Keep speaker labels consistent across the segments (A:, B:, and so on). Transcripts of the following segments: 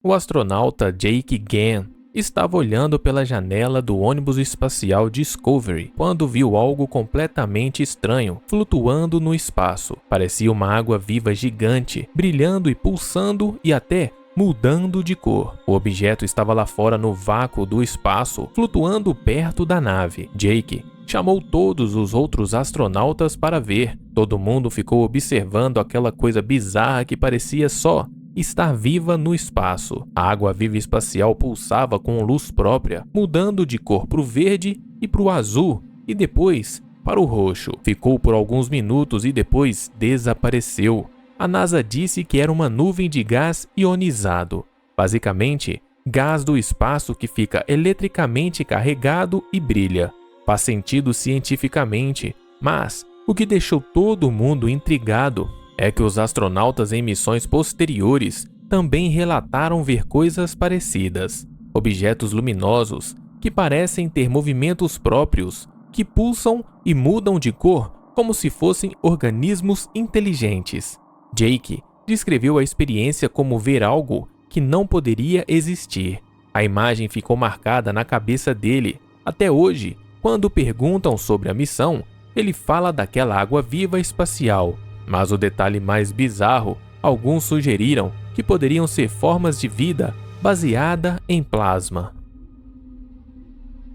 A: O astronauta Jake Gann estava olhando pela janela do ônibus espacial Discovery quando viu algo completamente estranho flutuando no espaço. Parecia uma água viva gigante, brilhando e pulsando e até mudando de cor. O objeto estava lá fora no vácuo do espaço, flutuando perto da nave. Jake chamou todos os outros astronautas para ver. Todo mundo ficou observando aquela coisa bizarra que parecia só estar viva no espaço. A água viva espacial pulsava com luz própria, mudando de cor para o verde e para o azul e depois para o roxo. Ficou por alguns minutos e depois desapareceu. A NASA disse que era uma nuvem de gás ionizado, basicamente gás do espaço que fica eletricamente carregado e brilha. Faz sentido cientificamente, mas o que deixou todo mundo intrigado é que os astronautas em missões posteriores também relataram ver coisas parecidas. Objetos luminosos que parecem ter movimentos próprios, que pulsam e mudam de cor como se fossem organismos inteligentes. Jake descreveu a experiência como ver algo que não poderia existir. A imagem ficou marcada na cabeça dele. Até hoje, quando perguntam sobre a missão, ele fala daquela água viva espacial. Mas o detalhe mais bizarro, alguns sugeriram que poderiam ser formas de vida baseada em plasma.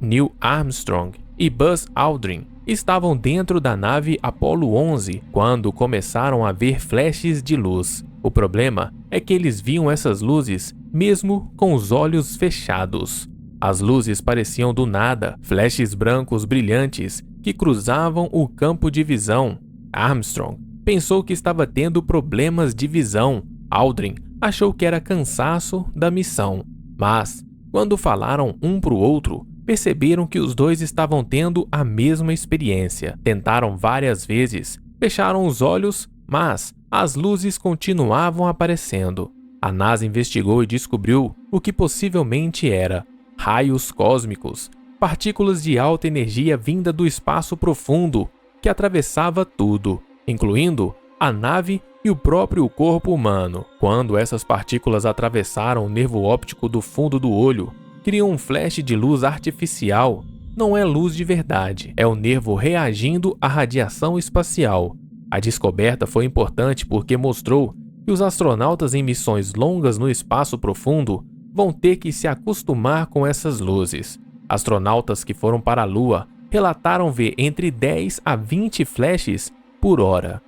A: Neil Armstrong e Buzz Aldrin estavam dentro da nave Apollo 11 quando começaram a ver flashes de luz. O problema é que eles viam essas luzes mesmo com os olhos fechados. As luzes pareciam do nada, flashes brancos brilhantes que cruzavam o campo de visão. Armstrong pensou que estava tendo problemas de visão. Aldrin achou que era cansaço da missão. Mas, quando falaram um para o outro, perceberam que os dois estavam tendo a mesma experiência. Tentaram várias vezes, fecharam os olhos, mas as luzes continuavam aparecendo. A NASA investigou e descobriu o que possivelmente era raios cósmicos, partículas de alta energia vinda do espaço profundo que atravessava tudo, incluindo a nave e o próprio corpo humano. Quando essas partículas atravessaram o nervo óptico do fundo do olho, criam um flash de luz artificial. Não é luz de verdade, é o nervo reagindo à radiação espacial. A descoberta foi importante porque mostrou que os astronautas em missões longas no espaço profundo vão ter que se acostumar com essas luzes. Astronautas que foram para a Lua relataram ver entre 10 a 20 flashes por hora.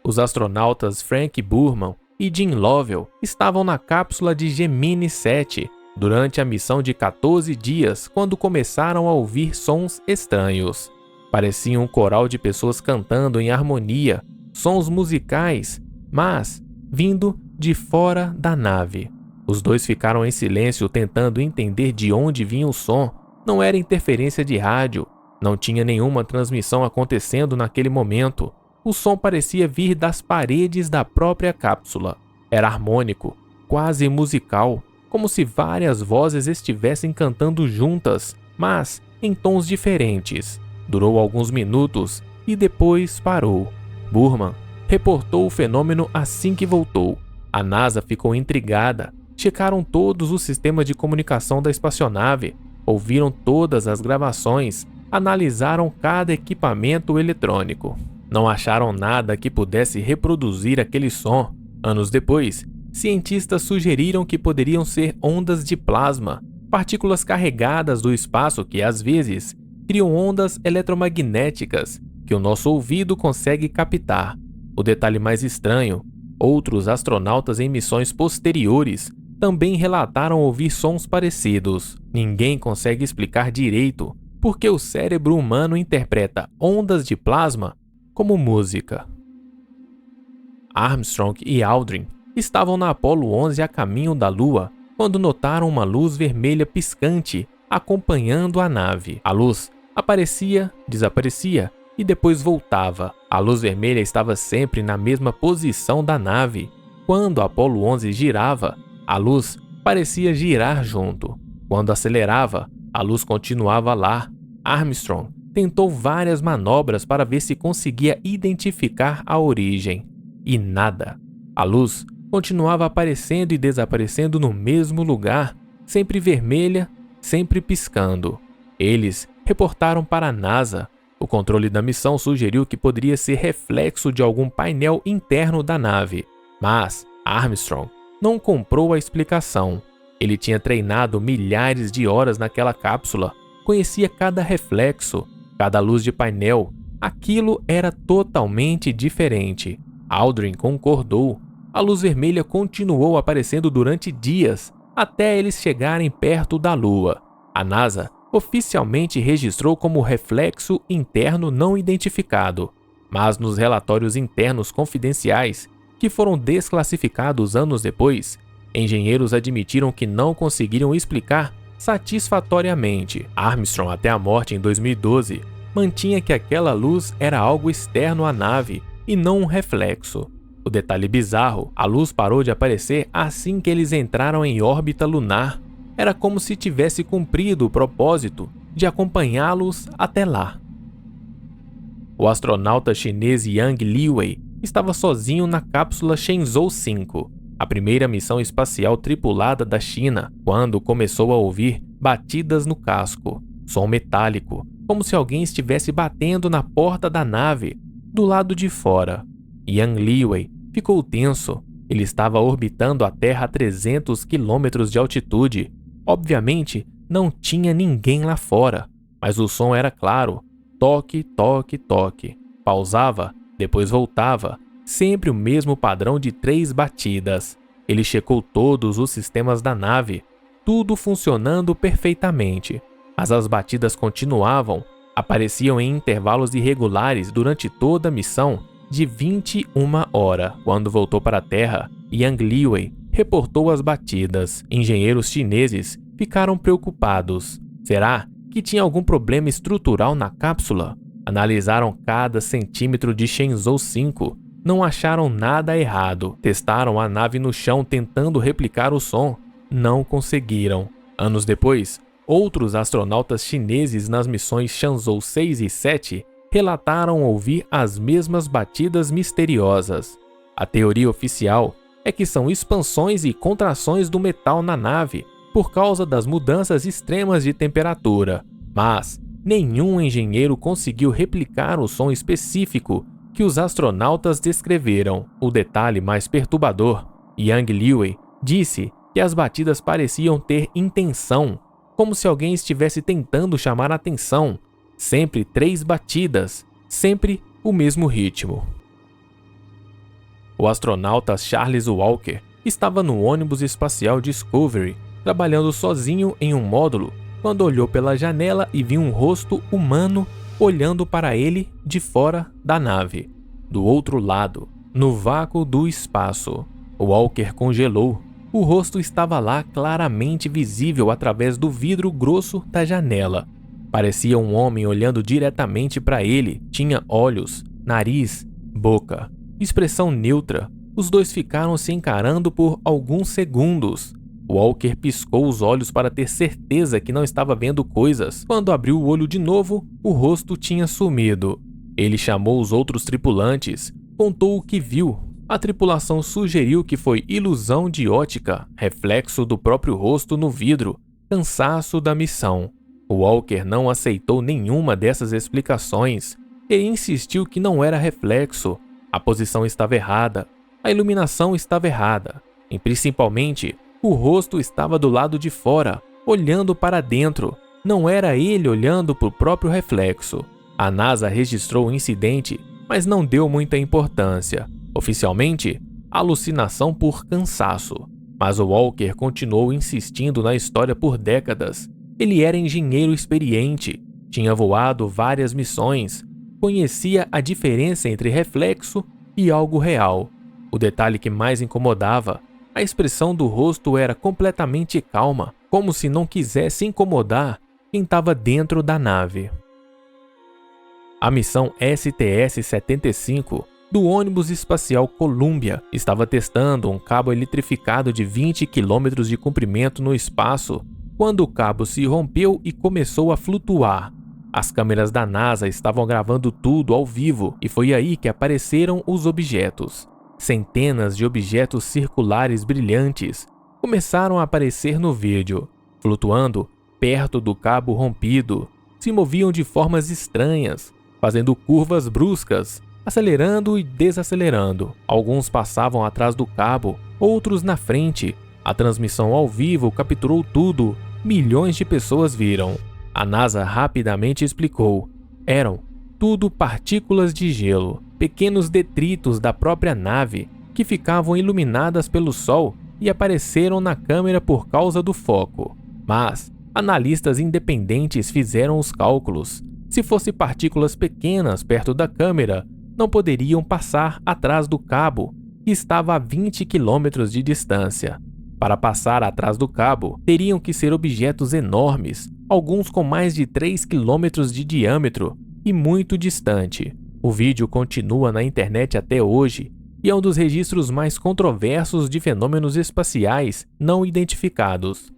A: Os astronautas Frank Borman e Jim Lovell estavam na cápsula de Gemini 7 durante a missão de 14 dias quando começaram a ouvir sons estranhos. Parecia um coral de pessoas cantando em harmonia, sons musicais, mas vindo de fora da nave. Os dois ficaram em silêncio tentando entender de onde vinha o som. Não era interferência de rádio, não tinha nenhuma transmissão acontecendo naquele momento. O som parecia vir das paredes da própria cápsula. Era harmônico, quase musical, como se várias vozes estivessem cantando juntas, mas em tons diferentes. Durou alguns minutos e depois parou. Borman reportou o fenômeno assim que voltou. A NASA ficou intrigada. Checaram todos os sistemas de comunicação da espaçonave, ouviram todas as gravações, analisaram cada equipamento eletrônico. Não acharam nada que pudesse reproduzir aquele som. Anos depois, cientistas sugeriram que poderiam ser ondas de plasma, partículas carregadas do espaço que, às vezes, criam ondas eletromagnéticas que o nosso ouvido consegue captar. O detalhe mais estranho, outros astronautas em missões posteriores também relataram ouvir sons parecidos. Ninguém consegue explicar direito porque o cérebro humano interpreta ondas de plasma como música. Armstrong e Aldrin estavam na Apollo 11 a caminho da Lua quando notaram uma luz vermelha piscante acompanhando a nave. A luz aparecia, desaparecia e depois voltava. A luz vermelha estava sempre na mesma posição da nave. Quando a Apollo 11 girava, a luz parecia girar junto. Quando acelerava, a luz continuava lá. Armstrong tentou várias manobras para ver se conseguia identificar a origem. E nada. A luz continuava aparecendo e desaparecendo no mesmo lugar, sempre vermelha, sempre piscando. Eles reportaram para a NASA. O controle da missão sugeriu que poderia ser reflexo de algum painel interno da nave, mas Armstrong não comprou a explicação. Ele tinha treinado milhares de horas naquela cápsula, conhecia cada reflexo, cada luz de painel. Aquilo era totalmente diferente. Aldrin concordou. A luz vermelha continuou aparecendo durante dias, até eles chegarem perto da Lua. A NASA oficialmente registrou como reflexo interno não identificado, mas nos relatórios internos confidenciais, que foram desclassificados anos depois, engenheiros admitiram que não conseguiram explicar satisfatoriamente. Armstrong, até a morte em 2012, mantinha que aquela luz era algo externo à nave e não um reflexo. O detalhe bizarro, a luz parou de aparecer assim que eles entraram em órbita lunar. Era como se tivesse cumprido o propósito de acompanhá-los até lá. O astronauta chinês Yang Liwei estava sozinho na cápsula Shenzhou 5, a primeira missão espacial tripulada da China, quando começou a ouvir batidas no casco, som metálico, como se alguém estivesse batendo na porta da nave, do lado de fora. Yang Liwei ficou tenso. Ele estava orbitando a Terra a 300 quilômetros de altitude. Obviamente, não tinha ninguém lá fora, mas o som era claro. Toque, toque, toque. Pausava, depois voltava. Sempre o mesmo padrão de 3 batidas. Ele checou todos os sistemas da nave, tudo funcionando perfeitamente. Mas as batidas continuavam, apareciam em intervalos irregulares durante toda a missão de 21 horas. Quando voltou para a Terra, Yang Liwei reportou as batidas. Engenheiros chineses ficaram preocupados. Será que tinha algum problema estrutural na cápsula? Analisaram cada centímetro de Shenzhou 5. Não acharam nada errado. Testaram a nave no chão tentando replicar o som. Não conseguiram. Anos depois, outros astronautas chineses nas missões Shenzhou 6 e 7 relataram ouvir as mesmas batidas misteriosas. A teoria oficial é que são expansões e contrações do metal na nave por causa das mudanças extremas de temperatura, mas nenhum engenheiro conseguiu replicar o som específico que os astronautas descreveram. O detalhe mais perturbador, Yang Liwei disse que as batidas pareciam ter intenção, como se alguém estivesse tentando chamar a atenção. Sempre 3 batidas, sempre o mesmo ritmo. O astronauta Charles Walker estava no ônibus espacial Discovery, trabalhando sozinho em um módulo, quando olhou pela janela e viu um rosto humano olhando para ele de fora da nave. Do outro lado, no vácuo do espaço, Walker congelou. O rosto estava lá claramente visível através do vidro grosso da janela. Parecia um homem olhando diretamente para ele. Tinha olhos, nariz, boca, expressão neutra. Os dois ficaram se encarando por alguns segundos. Walker piscou os olhos para ter certeza que não estava vendo coisas. Quando abriu o olho de novo, o rosto tinha sumido. Ele chamou os outros tripulantes, contou o que viu. A tripulação sugeriu que foi ilusão de ótica, reflexo do próprio rosto no vidro, cansaço da missão. Walker não aceitou nenhuma dessas explicações. Ele insistiu que não era reflexo. A posição estava errada, a iluminação estava errada, e principalmente, o rosto estava do lado de fora, olhando para dentro. Não era ele olhando para o próprio reflexo. A NASA registrou o incidente, mas não deu muita importância. Oficialmente, alucinação por cansaço. Mas o Walker continuou insistindo na história por décadas. Ele era engenheiro experiente, tinha voado várias missões, conhecia a diferença entre reflexo e algo real. O detalhe que mais incomodava, a expressão do rosto era completamente calma, como se não quisesse incomodar quem estava dentro da nave. A missão STS-75 do ônibus espacial Columbia estava testando um cabo eletrificado de 20 km de comprimento no espaço, quando o cabo se rompeu e começou a flutuar. As câmeras da NASA estavam gravando tudo ao vivo e foi aí que apareceram os objetos. Centenas de objetos circulares brilhantes começaram a aparecer no vídeo, flutuando perto do cabo rompido. Se moviam de formas estranhas, fazendo curvas bruscas, acelerando e desacelerando. Alguns passavam atrás do cabo, outros na frente. A transmissão ao vivo capturou tudo. Milhões de pessoas viram. A NASA rapidamente explicou. Eram tudo partículas de gelo, pequenos detritos da própria nave que ficavam iluminadas pelo sol e apareceram na câmera por causa do foco. Mas analistas independentes fizeram os cálculos. Se fossem partículas pequenas perto da câmera, não poderiam passar atrás do cabo, que estava a 20 quilômetros de distância. Para passar atrás do cabo, teriam que ser objetos enormes, alguns com mais de 3 quilômetros de diâmetro e muito distante. O vídeo continua na internet até hoje e é um dos registros mais controversos de fenômenos espaciais não identificados.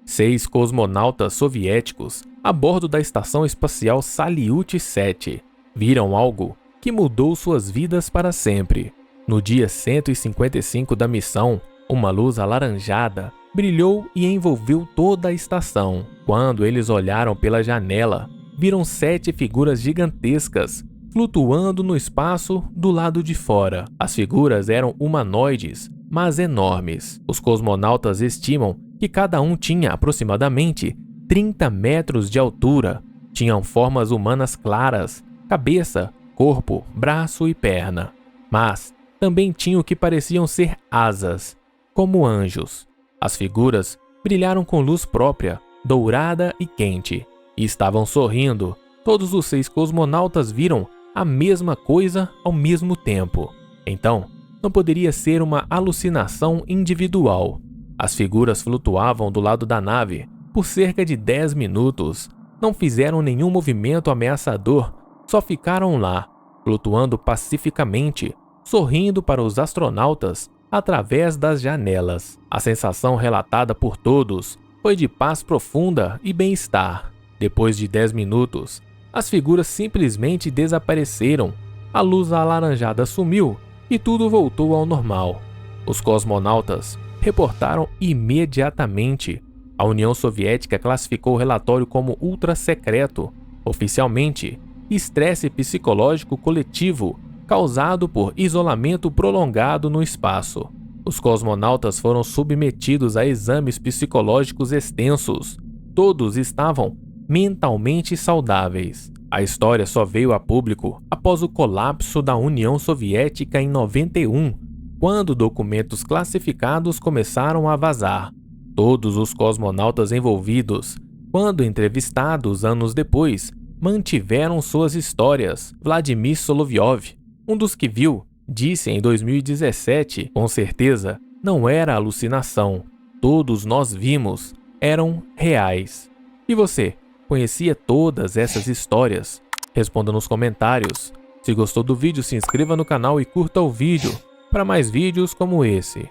A: 6 cosmonautas soviéticos a bordo da estação espacial Salyut 7 viram algo que mudou suas vidas para sempre. No dia 155 da missão, uma luz alaranjada brilhou e envolveu toda a estação. Quando eles olharam pela janela, viram 7 figuras gigantescas flutuando no espaço do lado de fora. As figuras eram humanoides, mas enormes. Os cosmonautas estimam que cada um tinha aproximadamente 30 metros de altura. Tinham formas humanas claras, cabeça, corpo, braço e perna. Mas também tinham o que pareciam ser asas, como anjos. As figuras brilharam com luz própria, dourada e quente, e estavam sorrindo. Todos os 6 cosmonautas viram a mesma coisa ao mesmo tempo. Então, não poderia ser uma alucinação individual. As figuras flutuavam do lado da nave por cerca de 10 minutos. Não fizeram nenhum movimento ameaçador, só ficaram lá, flutuando pacificamente, sorrindo para os astronautas através das janelas. A sensação relatada por todos foi de paz profunda e bem-estar. Depois de 10 minutos, as figuras simplesmente desapareceram, a luz alaranjada sumiu e tudo voltou ao normal. Os cosmonautas reportaram imediatamente. A União Soviética classificou o relatório como ultra-secreto. Oficialmente, estresse psicológico coletivo causado por isolamento prolongado no espaço. Os cosmonautas foram submetidos a exames psicológicos extensos. Todos estavam mentalmente saudáveis. A história só veio a público após o colapso da União Soviética em 91, quando documentos classificados começaram a vazar. Todos os cosmonautas envolvidos, quando entrevistados anos depois, mantiveram suas histórias. Vladimir Solovyov, um dos que viu, disse em 2017, com certeza, não era alucinação. Todos nós vimos, eram reais. E você, conhecia todas essas histórias? Responda nos comentários. Se gostou do vídeo, se inscreva no canal e curta o vídeo para mais vídeos como esse.